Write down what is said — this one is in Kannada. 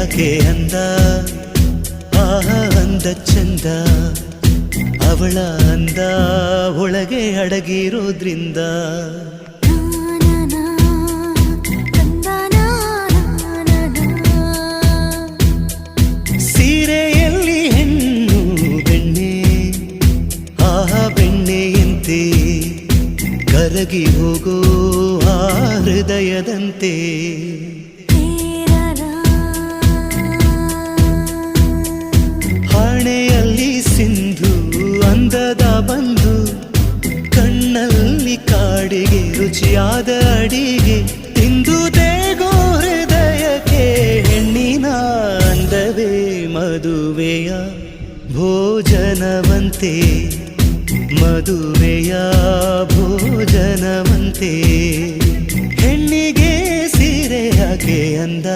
ಯಾಕೆ ಅಂದ ಅಂದ ಚಂದ ಅವಳ ಅಂದ ಒಳಗೆ ಅಡಗಿರೋದ್ರಿಂದ ಸೀರೆಯಲ್ಲಿ ಹೆಣ್ಣು ಬೆಣ್ಣೆ ಬೆಣ್ಣೆಯಂತೆ ಕರಗಿ ಹೋಗೋ ಆ ಹೃದಯದಂತೆ ಹಣೆಯಲ್ಲಿ ಸಿಂಧು ಅಂದದ ಬಂದು ಕಣ್ಣಲ್ಲಿ ಕಾಡಿಗೆ ರುಚಿಯಾದ ಅಡಿಗೆ ತಿಂದು ದೇಗೋ ಹೃದಯಕ್ಕೆ ಹೆಣ್ಣಿನ ಅಂದವೇ ಮದುವೆಯ ಭೋಜನವಂತೆ ಮದುವೆಯ ಭೋಜನವಂತೆ ಹೆಣ್ಣಿಗೆ ಸೀರೆ ಯಾಕೆ ಅಂದ